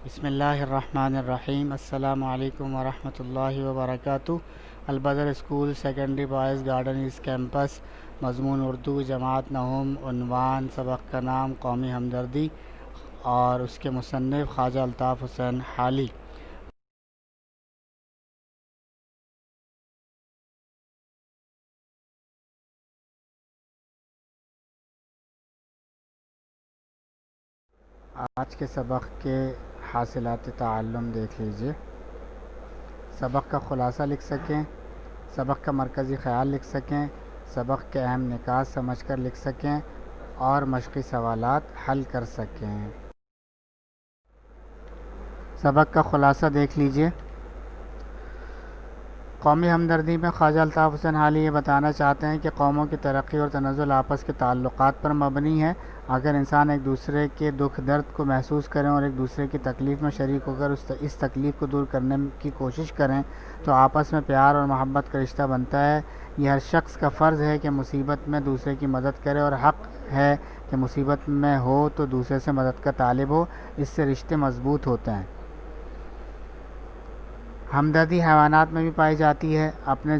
بسم اللہ الرحمن الرحیم۔ السلام علیکم ورحمۃ اللہ وبرکاتہ۔ Al-Badr school secondary boys garden east campus, مضمون اردو، جماعت نہوم، عنوان سبق کا نام قومی ہمدردی، اور اس کے مصنف خواجہ الطاف حسین حالی۔ آج کے سبق کے حاصلات تعلم دیکھ لیجیے۔ سبق کا خلاصہ لکھ سکیں، سبق کا مرکزی خیال لکھ سکیں، سبق کے اہم نکات سمجھ کر لکھ سکیں اور مشقی سوالات حل کر سکیں۔ سبق کا خلاصہ دیکھ لیجیے۔ قومی ہمدردی میں خواجہ الطاف حسین حالی یہ بتانا چاہتے ہیں کہ قوموں کی ترقی اور تنزل آپس کے تعلقات پر مبنی ہے۔ اگر انسان ایک دوسرے کے دکھ درد کو محسوس کریں اور ایک دوسرے کی تکلیف میں شریک ہو کر اس تکلیف کو دور کرنے کی کوشش کریں تو آپس میں پیار اور محبت کا رشتہ بنتا ہے۔ یہ ہر شخص کا فرض ہے کہ مصیبت میں دوسرے کی مدد کرے، اور حق ہے کہ مصیبت میں ہو تو دوسرے سے مدد کا طالب ہو، اس سے رشتے مضبوط ہوتے ہیں۔ ہمدردی حیوانات میں بھی پائی جاتی ہے۔ اپنے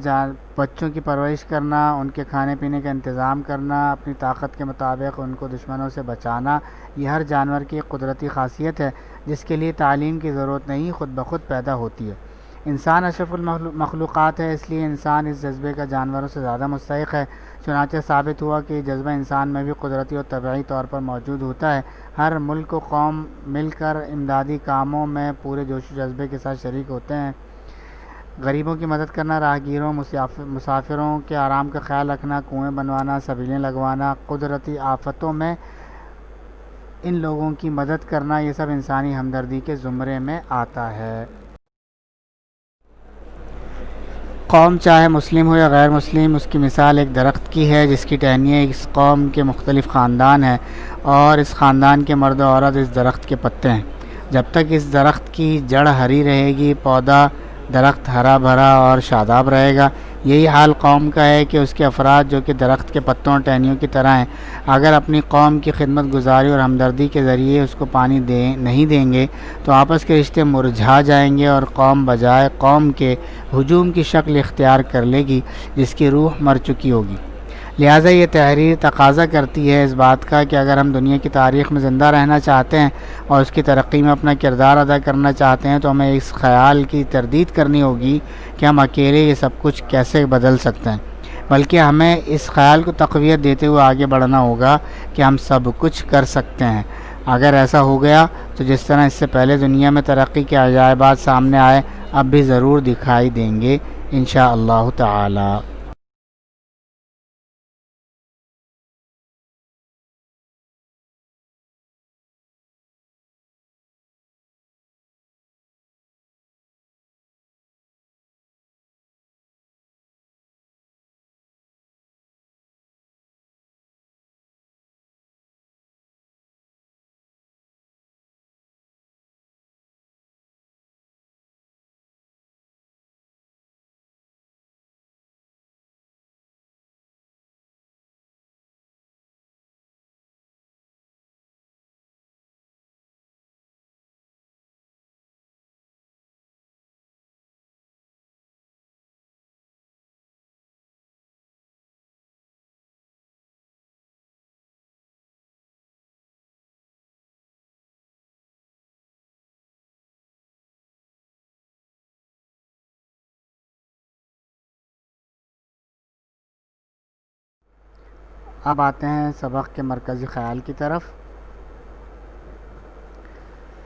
بچوں کی پرورش کرنا، ان کے کھانے پینے کا انتظام کرنا، اپنی طاقت کے مطابق ان کو دشمنوں سے بچانا، یہ ہر جانور کی ایک قدرتی خاصیت ہے جس کے لیے تعلیم کی ضرورت نہیں، خود بخود پیدا ہوتی ہے۔ انسان اشرف المخلوقات ہے، اس لیے انسان اس جذبے کا جانوروں سے زیادہ مستحق ہے۔ چنانچہ ثابت ہوا کہ یہ جذبہ انسان میں بھی قدرتی اور طبعی طور پر موجود ہوتا ہے۔ ہر ملک و قوم مل کر امدادی کاموں میں پورے جوش و جذبے کے ساتھ شریک ہوتے ہیں۔ غریبوں کی مدد کرنا، راہگیروں، مسافروں کے آرام کا خیال رکھنا، کنویں بنوانا، سبیلیں لگوانا، قدرتی آفتوں میں ان لوگوں کی مدد کرنا، یہ سب انسانی ہمدردی کے زمرے میں آتا ہے۔ قوم چاہے مسلم ہو یا غیر مسلم، اس کی مثال ایک درخت کی ہے جس کی ٹہنیاں اس قوم کے مختلف خاندان ہیں، اور اس خاندان کے مرد و عورت اس درخت کے پتے ہیں۔ جب تک اس درخت کی جڑ ہری رہے گی، پودا درخت ہرا بھرا اور شاداب رہے گا۔ یہی حال قوم کا ہے کہ اس کے افراد جو کہ درخت کے پتوں اور ٹہنیوں کی طرح ہیں، اگر اپنی قوم کی خدمت گزاری اور ہمدردی کے ذریعے اس کو پانی نہیں دیں گے تو آپس کے رشتے مرجھا جائیں گے، اور قوم بجائے قوم کے ہجوم کی شکل اختیار کر لے گی جس کی روح مر چکی ہوگی۔ لہٰذا یہ تحریر تقاضا کرتی ہے اس بات کا کہ اگر ہم دنیا کی تاریخ میں زندہ رہنا چاہتے ہیں اور اس کی ترقی میں اپنا کردار ادا کرنا چاہتے ہیں تو ہمیں اس خیال کی تردید کرنی ہوگی کہ ہم اکیلے یہ سب کچھ کیسے بدل سکتے ہیں، بلکہ ہمیں اس خیال کو تقویت دیتے ہوئے آگے بڑھنا ہوگا کہ ہم سب کچھ کر سکتے ہیں۔ اگر ایسا ہو گیا تو جس طرح اس سے پہلے دنیا میں ترقی کے عجائبات سامنے آئے، اب بھی ضرور دکھائی دیں گے انشاءاللہ تعالی۔ اب آتے ہیں سبق کے مرکزی خیال کی طرف۔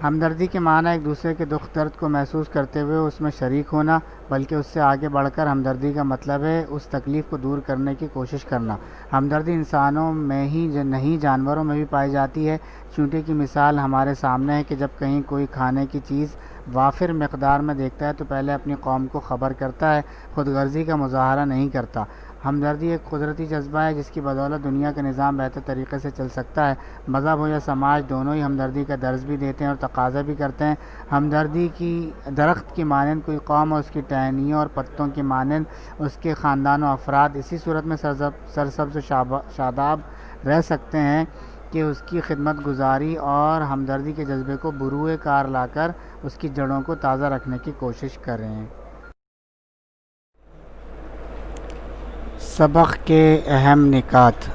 ہمدردی کے معنی ایک دوسرے کے دکھ درد کو محسوس کرتے ہوئے اس میں شریک ہونا، بلکہ اس سے آگے بڑھ کر ہمدردی کا مطلب ہے اس تکلیف کو دور کرنے کی کوشش کرنا۔ ہمدردی انسانوں میں ہی نہیں، جانوروں میں بھی پائی جاتی ہے۔ چونٹے کی مثال ہمارے سامنے ہے کہ جب کہیں کوئی کھانے کی چیز وافر مقدار میں دیکھتا ہے تو پہلے اپنی قوم کو خبر کرتا ہے، خود غرضی کا مظاہرہ نہیں کرتا۔ ہمدردی ایک قدرتی جذبہ ہے جس کی بدولت دنیا کا نظام بہتر طریقے سے چل سکتا ہے۔ مذہب ہو یا سماج، دونوں ہی ہمدردی کا درس بھی دیتے ہیں اور تقاضا بھی کرتے ہیں۔ ہمدردی کی درخت کی مانند کوئی قوم اور اس کی ٹہنیوں اور پتوں کی مانند اس کے خاندان و افراد اسی صورت میں سرسبز و شاداب رہ سکتے ہیں کہ اس کی خدمت گزاری اور ہمدردی کے جذبے کو بروئے کار لا کر اس کی جڑوں کو تازہ رکھنے کی کوشش کریں۔ سبق کے اہم نکات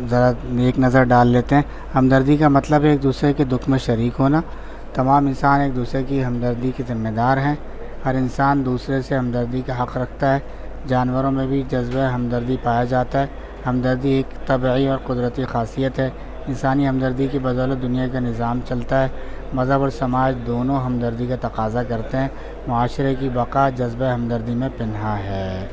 ذرا ایک نظر ڈال لیتے ہیں۔ ہمدردی کا مطلب ہے ایک دوسرے کے دکھ میں شریک ہونا۔ تمام انسان ایک دوسرے کی ہمدردی کے ذمہ دار ہیں۔ ہر انسان دوسرے سے ہمدردی کا حق رکھتا ہے۔ جانوروں میں بھی جذبہ ہمدردی پایا جاتا ہے۔ ہمدردی ایک طبعی اور قدرتی خاصیت ہے۔ انسانی ہمدردی کی بدولت دنیا کا نظام چلتا ہے۔ مذہب اور سماج دونوں ہمدردی کا تقاضا کرتے ہیں۔ معاشرے کی بقا جذبہ ہمدردی میں پنہاں ہے۔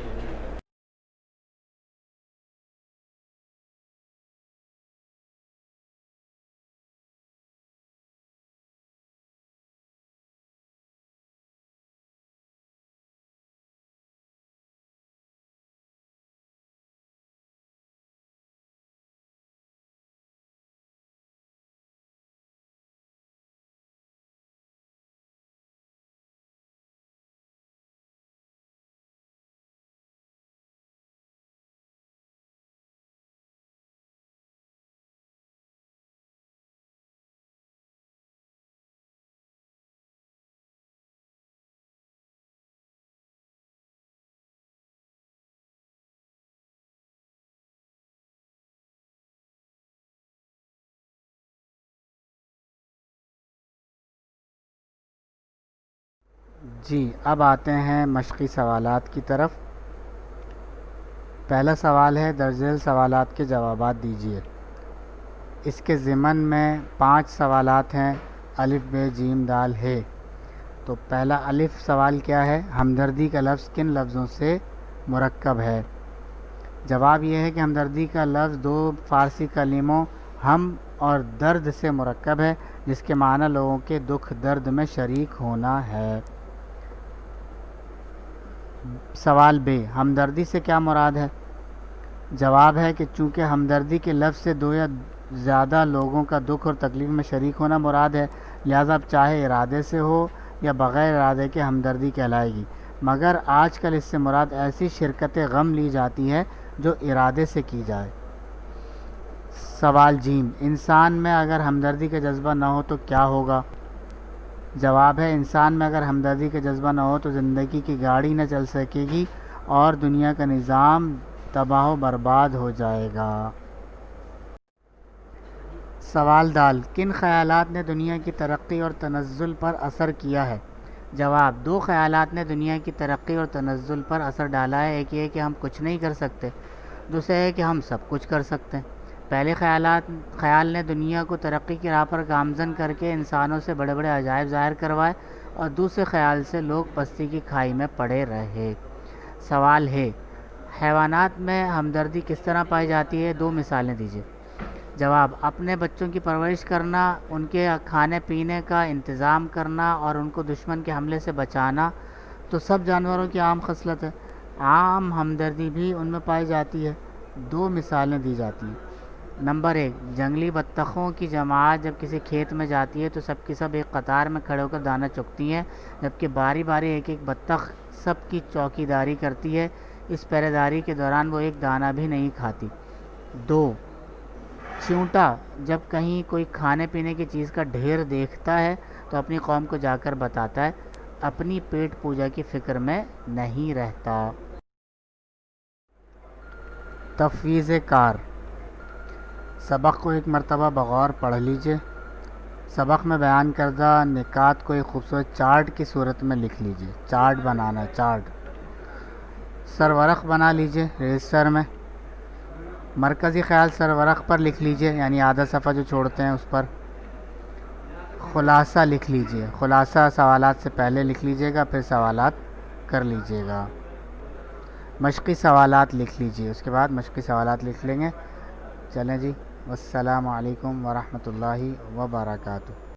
جی اب آتے ہیں مشقی سوالات کی طرف۔ پہلا سوال ہے درج ذیل سوالات کے جوابات دیجیے۔ اس کے ضمن میں 5 سوالات ہیں الف ب ج د ہے۔ تو پہلا الف سوال کیا ہے؟ ہمدردی کا لفظ کن لفظوں سے مرکب ہے؟ جواب یہ ہے کہ ہمدردی کا لفظ 2 فارسی کلموں ہم اور درد سے مرکب ہے، جس کے معنی لوگوں کے دکھ درد میں شریک ہونا ہے۔ سوال ب، ہمدردی سے کیا مراد ہے؟ جواب ہے کہ چونکہ ہمدردی کے لفظ سے 2 یا زیادہ لوگوں کا دکھ اور تکلیف میں شریک ہونا مراد ہے، لہذا اب چاہے ارادے سے ہو یا بغیر ارادے کے ہمدردی کہلائے گی، مگر آج کل اس سے مراد ایسی شرکت غم لی جاتی ہے جو ارادے سے کی جائے۔ سوال ج، انسان میں اگر ہمدردی کا جذبہ نہ ہو تو کیا ہوگا؟ جواب ہے انسان میں اگر ہمدردی کا جذبہ نہ ہو تو زندگی کی گاڑی نہ چل سکے گی اور دنیا کا نظام تباہ و برباد ہو جائے گا۔ سوال د، کن خیالات نے دنیا کی ترقی اور تنزل پر اثر کیا ہے؟ جواب، 2 خیالات نے دنیا کی ترقی اور تنزل پر اثر ڈالا ہے، ایک یہ کہ ہم کچھ نہیں کر سکتے، دوسرا یہ کہ ہم سب کچھ کر سکتے ہیں۔ پہلے خیال نے دنیا کو ترقی کی راہ پر گامزن کر کے انسانوں سے بڑے بڑے عجائب ظاہر کروائے، اور دوسرے خیال سے لوگ پستی کی کھائی میں پڑے رہے۔ سوال ہے، حیوانات میں ہمدردی کس طرح پائی جاتی ہے؟ 2 مثالیں دیجیے۔ جواب، اپنے بچوں کی پرورش کرنا، ان کے کھانے پینے کا انتظام کرنا اور ان کو دشمن کے حملے سے بچانا تو سب جانوروں کی عام خصلت ہے۔ عام ہمدردی بھی ان میں پائی جاتی ہے۔ 2 مثالیں دی جاتی ہیں۔ نمبر 1، جنگلی بطخوں کی جماعت جب کسی کھیت میں جاتی ہے تو سب کی سب ایک قطار میں کھڑے ہو کر دانہ چگتی ہیں، جبکہ باری باری ایک ایک بطخ سب کی چوکیداری کرتی ہے۔ اس پہرے داری کے دوران وہ ایک دانہ بھی نہیں کھاتی۔ 2، چیونٹا جب کہیں کوئی کھانے پینے کی چیز کا ڈھیر دیکھتا ہے تو اپنی قوم کو جا کر بتاتا ہے، اپنی پیٹ پوجا کی فکر میں نہیں رہتا۔ تفویض کار، سبق کو ایک مرتبہ بغور پڑھ لیجئے۔ سبق میں بیان کردہ نکات کو ایک خوبصورت چارٹ کی صورت میں لکھ لیجئے۔ چارٹ بنانا، چارٹ سرورق بنا لیجئے رجسٹر میں۔ مرکزی خیال سرورق پر لکھ لیجئے، یعنی آدھا صفحہ جو چھوڑتے ہیں اس پر۔ خلاصہ لکھ لیجئے، خلاصہ سوالات سے پہلے لکھ لیجئے گا، پھر سوالات کر لیجئے گا۔ مشقی سوالات لکھ لیجئے، اس کے بعد مشقی سوالات لکھ لیں گے۔ چلیں جی، والسلام علیکم ورحمۃ اللہ وبرکاتہ۔